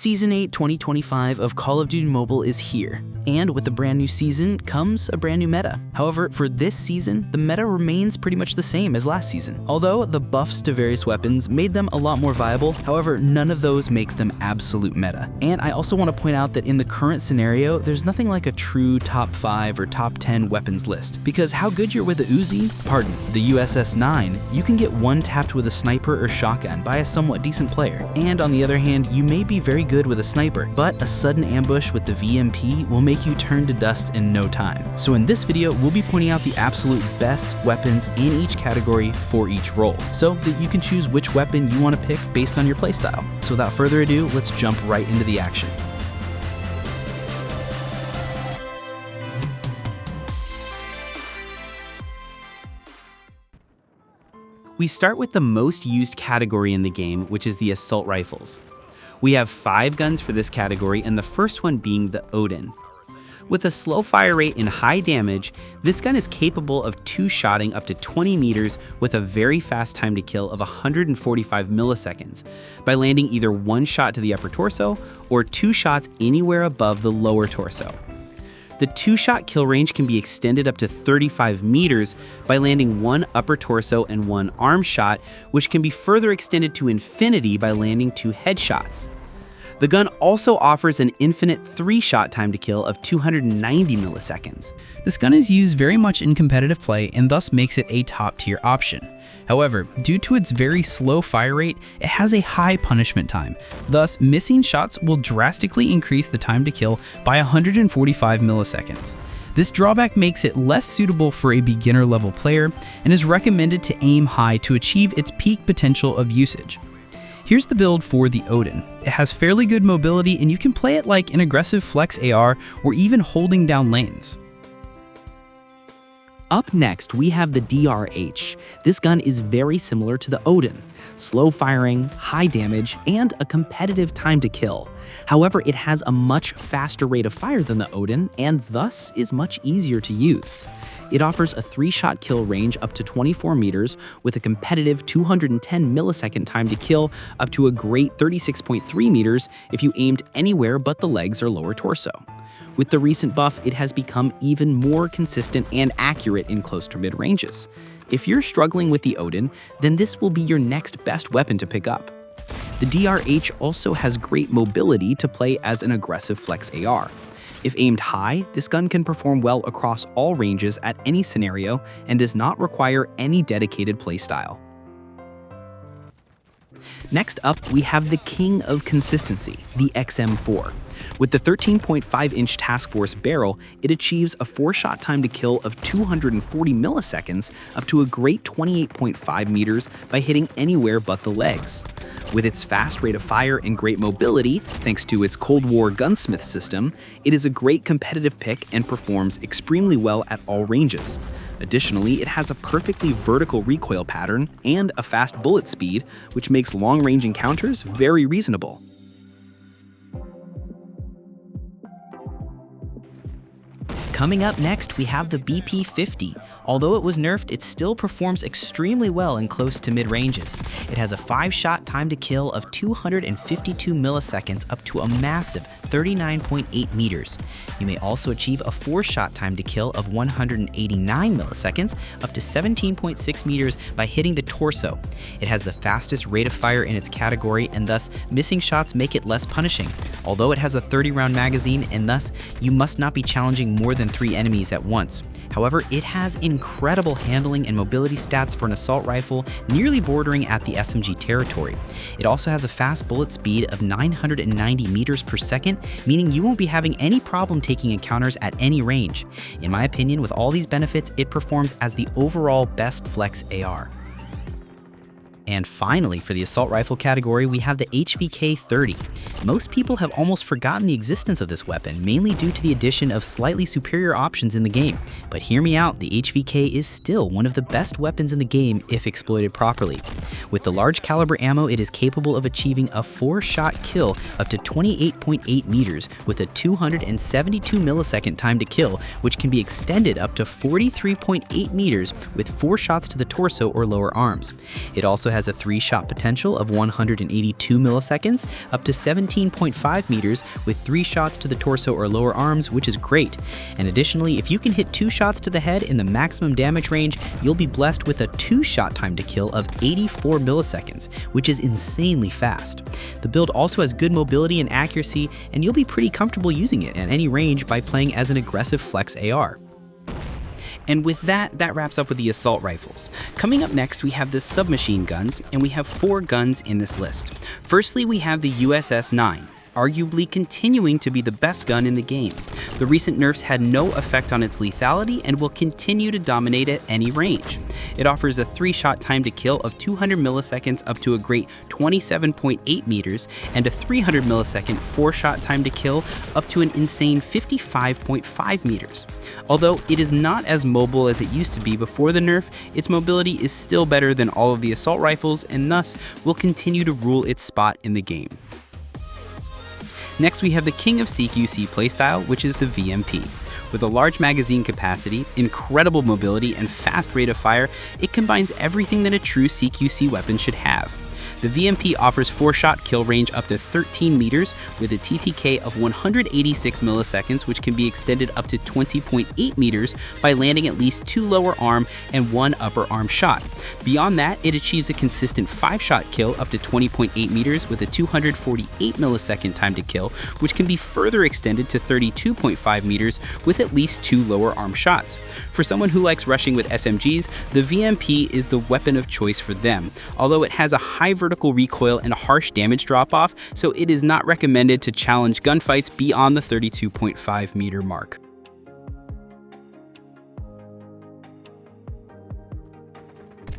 Season 8 2025 of Call of Duty Mobile is here, and with the brand new season comes a brand new meta. However, for this season, the meta remains pretty much the same as last season. Although the buffs to various weapons made them a lot more viable, however, none of those makes them absolute meta. And I also want to point out that in the current scenario, there's nothing like a true top 5 or top 10 weapons list, because how good you're with the Uzi, the USS-9, you can get one-tapped with a sniper or shotgun by a somewhat decent player. And on the other hand, you may be very good with a sniper, but a sudden ambush with the VMP will make you turn to dust in no time. So in this video, we'll be pointing out the absolute best weapons in each category for each role, so that you can choose which weapon you want to pick based on your playstyle. So without further ado, let's jump right into the action. We start with the most used category in the game, which is the assault rifles. We have 5 guns for this category, and the first one being the Odin. With a slow fire rate and high damage, this gun is capable of 2-shotting up to 20 meters with a very fast time to kill of 145 milliseconds by landing either 1 shot to the upper torso or 2 shots anywhere above the lower torso. The 2-shot kill range can be extended up to 35 meters by landing 1 upper torso and 1 arm shot, which can be further extended to infinity by landing 2 headshots. The gun also offers an infinite 3-shot time to kill of 290 milliseconds. This gun is used very much in competitive play and thus makes it a top-tier option. However, due to its very slow fire rate, it has a high punishment time. Thus, missing shots will drastically increase the time to kill by 145 milliseconds. This drawback makes it less suitable for a beginner-level player and is recommended to aim high to achieve its peak potential of usage. Here's the build for the Odin. It has fairly good mobility and you can play it like an aggressive flex AR or even holding down lanes. Up next, we have the DRH. This gun is very similar to the Odin. Slow firing, high damage, and a competitive time to kill. However, it has a much faster rate of fire than the Odin and thus is much easier to use. It offers a 3-shot kill range up to 24 meters with a competitive 210 millisecond time to kill up to a great 36.3 meters if you aimed anywhere but the legs or lower torso. With the recent buff, it has become even more consistent and accurate in close to mid ranges. If you're struggling with the Odin, then this will be your next best weapon to pick up. The DRH also has great mobility to play as an aggressive flex AR. If aimed high, this gun can perform well across all ranges at any scenario and does not require any dedicated playstyle. Next up, we have the king of consistency, the XM4. With the 13.5-inch Task Force barrel, it achieves a 4-shot time to kill of 240 milliseconds up to a great 28.5 meters by hitting anywhere but the legs. With its fast rate of fire and great mobility, thanks to its Cold War gunsmith system, it is a great competitive pick and performs extremely well at all ranges. Additionally, it has a perfectly vertical recoil pattern and a fast bullet speed, which makes long-range encounters very reasonable. Coming up next, we have the BP-50. Although it was nerfed, it still performs extremely well in close to mid ranges. It has a 5-shot time to kill of 252 milliseconds up to a massive 39.8 meters. You may also achieve a 4-shot time to kill of 189 milliseconds up to 17.6 meters by hitting the torso. It has the fastest rate of fire in its category and thus missing shots make it less punishing. Although it has a 30-round magazine and thus you must not be challenging more than 3 enemies at once. However, it has incredible handling and mobility stats for an assault rifle, nearly bordering at the SMG territory. It also has a fast bullet speed of 990 meters per second, meaning you won't be having any problem taking encounters at any range. In my opinion, with all these benefits, it performs as the overall best flex AR. And finally, for the assault rifle category, we have the HVK-30. Most people have almost forgotten the existence of this weapon, mainly due to the addition of slightly superior options in the game. But hear me out, the HVK is still one of the best weapons in the game if exploited properly. With the large caliber ammo, it is capable of achieving a 4-shot kill up to 28.8 meters with a 272 millisecond time to kill, which can be extended up to 43.8 meters with 4 shots to the torso or lower arms. It also has a 3-shot potential of 182 milliseconds up to 17.5 meters with 3 shots to the torso or lower arms, which is great. And additionally, if you can hit 2 shots to the head in the maximum damage range, you'll be blessed with a 2-shot time to kill of 84 milliseconds, which is insanely fast. The build also has good mobility and accuracy, and you'll be pretty comfortable using it at any range by playing as an aggressive flex AR. And with that wraps up with the assault rifles. Coming up next, we have the submachine guns, and we have 4 guns in this list. Firstly, we have the USS-9, arguably continuing to be the best gun in the game. The recent nerfs had no effect on its lethality and will continue to dominate at any range. It offers a 3-shot time to kill of 200 milliseconds up to a great 27.8 meters, and a 300 millisecond 4-shot time to kill up to an insane 55.5 meters. Although it is not as mobile as it used to be before the nerf, its mobility is still better than all of the assault rifles, and thus will continue to rule its spot in the game. Next, we have the king of CQC playstyle, which is the VMP. With a large magazine capacity, incredible mobility, and fast rate of fire, it combines everything that a true CQC weapon should have. The VMP offers 4-shot kill range up to 13 meters with a TTK of 186 milliseconds, which can be extended up to 20.8 meters by landing at least 2 lower arm and 1 upper arm shot. Beyond that, it achieves a consistent 5-shot kill up to 20.8 meters with a 248 millisecond time to kill, which can be further extended to 32.5 meters with at least 2 lower arm shots. For someone who likes rushing with SMGs, the VMP is the weapon of choice for them, although it has a high vertical recoil and a harsh damage drop-off, so it is not recommended to challenge gunfights beyond the 32.5 meter mark.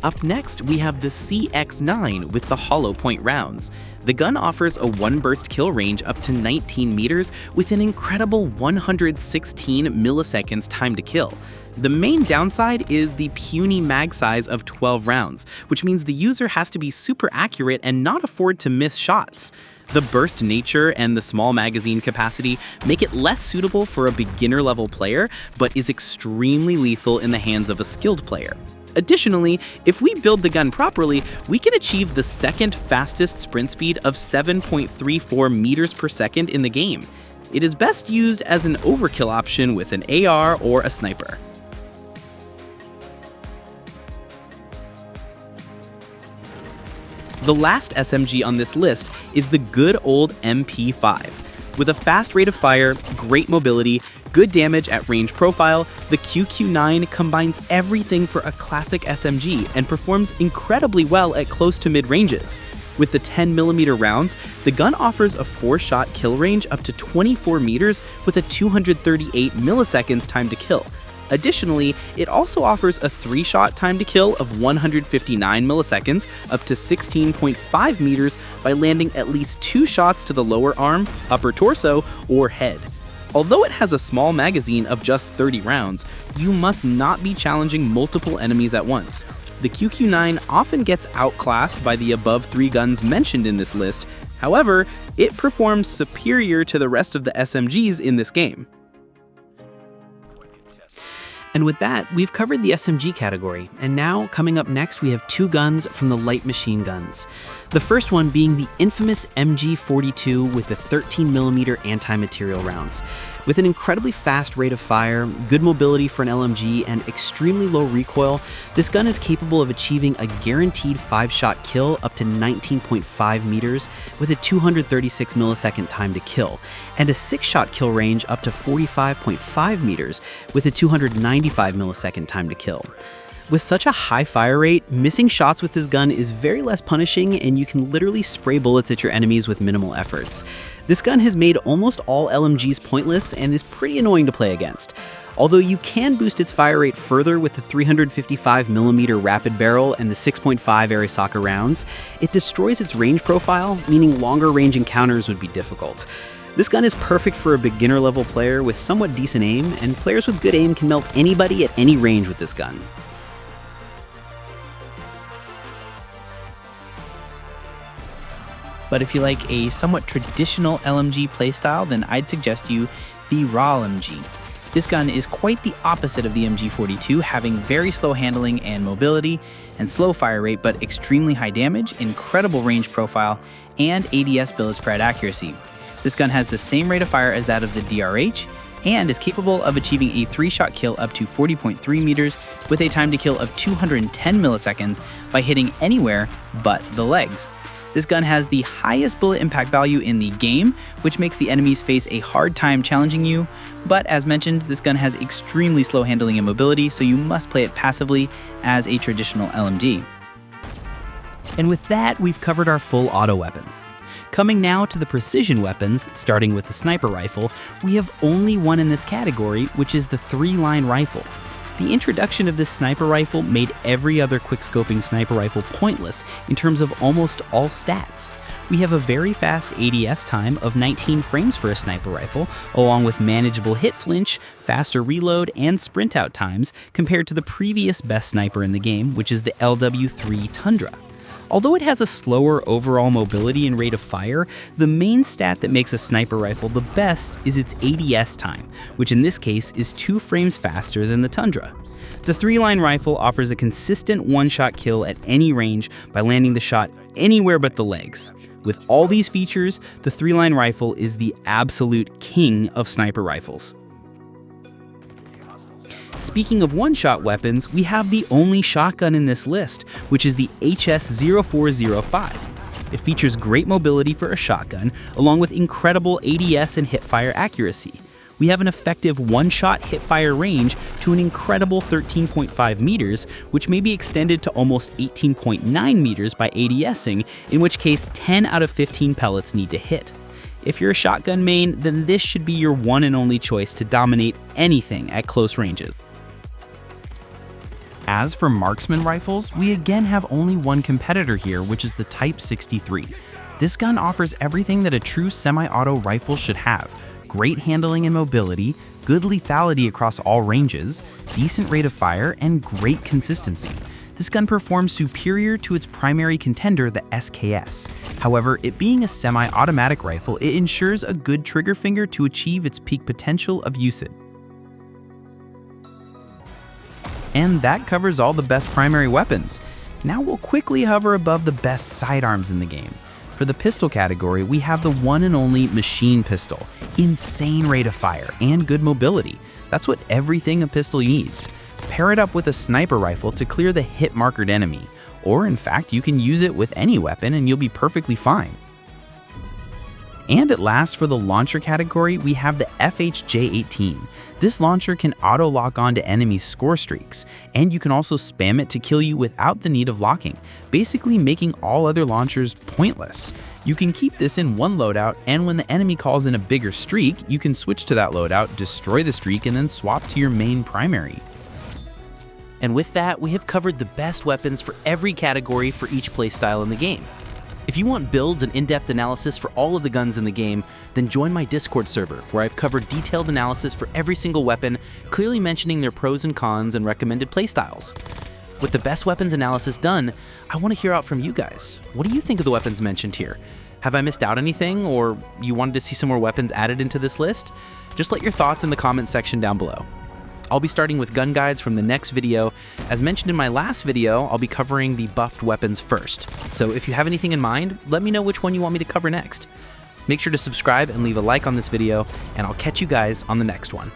Up next, we have the CX-9 with the hollow point rounds. The gun offers a 1-burst kill range up to 19 meters with an incredible 116 milliseconds time to kill. The main downside is the puny mag size of 12 rounds, which means the user has to be super accurate and not afford to miss shots. The burst nature and the small magazine capacity make it less suitable for a beginner-level player, but is extremely lethal in the hands of a skilled player. Additionally, if we build the gun properly, we can achieve the second fastest sprint speed of 7.34 meters per second in the game. It is best used as an overkill option with an AR or a sniper. The last SMG on this list is the good old MP5. With a fast rate of fire, great mobility, good damage at range profile, the QQ9 combines everything for a classic SMG and performs incredibly well at close to mid-ranges. With the 10mm rounds, the gun offers a 4-shot kill range up to 24 meters with a 238 milliseconds time to kill. Additionally, it also offers a 3-shot time to kill of 159 milliseconds up to 16.5 meters by landing at least 2 shots to the lower arm, upper torso, or head. Although it has a small magazine of just 30 rounds, you must not be challenging multiple enemies at once. The QQ9 often gets outclassed by the above 3 guns mentioned in this list. However, it performs superior to the rest of the SMGs in this game. And with that, we've covered the SMG category, and now, coming up next, we have 2 guns from the light machine guns. The first one being the infamous MG42 with the 13mm anti-material rounds. With an incredibly fast rate of fire, good mobility for an LMG, and extremely low recoil, this gun is capable of achieving a guaranteed 5-shot kill up to 19.5 meters with a 236 millisecond time to kill, and a 6-shot kill range up to 45.5 meters with a 295 millisecond time to kill. With such a high fire rate, missing shots with this gun is very less punishing, and you can literally spray bullets at your enemies with minimal efforts. This gun has made almost all LMGs pointless and is pretty annoying to play against. Although you can boost its fire rate further with the 355mm rapid barrel and the 6.5 Arisaka rounds, it destroys its range profile, meaning longer range encounters would be difficult. This gun is perfect for a beginner-level player with somewhat decent aim, and players with good aim can melt anybody at any range with this gun. But if you like a somewhat traditional LMG playstyle, then I'd suggest you the raw LMG. This gun is quite the opposite of the MG42, having very slow handling and mobility, and slow fire rate, but extremely high damage, incredible range profile, and ADS billets per head accuracy. This gun has the same rate of fire as that of the DRH, and is capable of achieving a 3-shot kill up to 40.3 meters with a time to kill of 210 milliseconds by hitting anywhere but the legs. This gun has the highest bullet impact value in the game, which makes the enemies face a hard time challenging you, but as mentioned, this gun has extremely slow handling and mobility, so you must play it passively as a traditional LMG. And with that, we've covered our full auto weapons. Coming now to the precision weapons, starting with the sniper rifle, we have only one in this category, which is the 3-line rifle. The introduction of this sniper rifle made every other quickscoping sniper rifle pointless in terms of almost all stats. We have a very fast ADS time of 19 frames for a sniper rifle, along with manageable hit flinch, faster reload, and sprint out times compared to the previous best sniper in the game, which is the LW3 Tundra. Although it has a slower overall mobility and rate of fire, the main stat that makes a sniper rifle the best is its ADS time, which in this case is 2 frames faster than the Tundra. The 3-line rifle offers a consistent 1-shot kill at any range by landing the shot anywhere but the legs. With all these features, the 3-line rifle is the absolute king of sniper rifles. Speaking of one-shot weapons, we have the only shotgun in this list, which is the HS0405. It features great mobility for a shotgun, along with incredible ADS and hipfire accuracy. We have an effective one-shot hipfire range to an incredible 13.5 meters, which may be extended to almost 18.9 meters by ADSing, in which case 10 out of 15 pellets need to hit. If you're a shotgun main, then this should be your one and only choice to dominate anything at close ranges. As for marksman rifles, we again have only one competitor here, which is the Type 63. This gun offers everything that a true semi-auto rifle should have: great handling and mobility, good lethality across all ranges, decent rate of fire, and great consistency. This gun performs superior to its primary contender, the SKS. However, it being a semi-automatic rifle, it ensures a good trigger finger to achieve its peak potential of usage. And that covers all the best primary weapons. Now we'll quickly hover above the best sidearms in the game. For the pistol category, we have the one and only machine pistol. Insane rate of fire and good mobility. That's what everything a pistol needs. Pair it up with a sniper rifle to clear the hit-markered enemy. Or in fact, you can use it with any weapon and you'll be perfectly fine. And at last, for the launcher category, we have the FHJ-18. This launcher can auto-lock onto enemies' score streaks, and you can also spam it to kill you without the need of locking, basically making all other launchers pointless. You can keep this in one loadout, and when the enemy calls in a bigger streak, you can switch to that loadout, destroy the streak, and then swap to your main primary. And with that, we have covered the best weapons for every category for each playstyle in the game. If you want builds and in-depth analysis for all of the guns in the game, then join my Discord server, where I've covered detailed analysis for every single weapon, clearly mentioning their pros and cons and recommended playstyles. With the best weapons analysis done, I want to hear out from you guys. What do you think of the weapons mentioned here? Have I missed out anything, or you wanted to see some more weapons added into this list? Just let your thoughts in the comments section down below. I'll be starting with gun guides from the next video. As mentioned in my last video, I'll be covering the buffed weapons first. So if you have anything in mind, let me know which one you want me to cover next. Make sure to subscribe and leave a like on this video, and I'll catch you guys on the next one.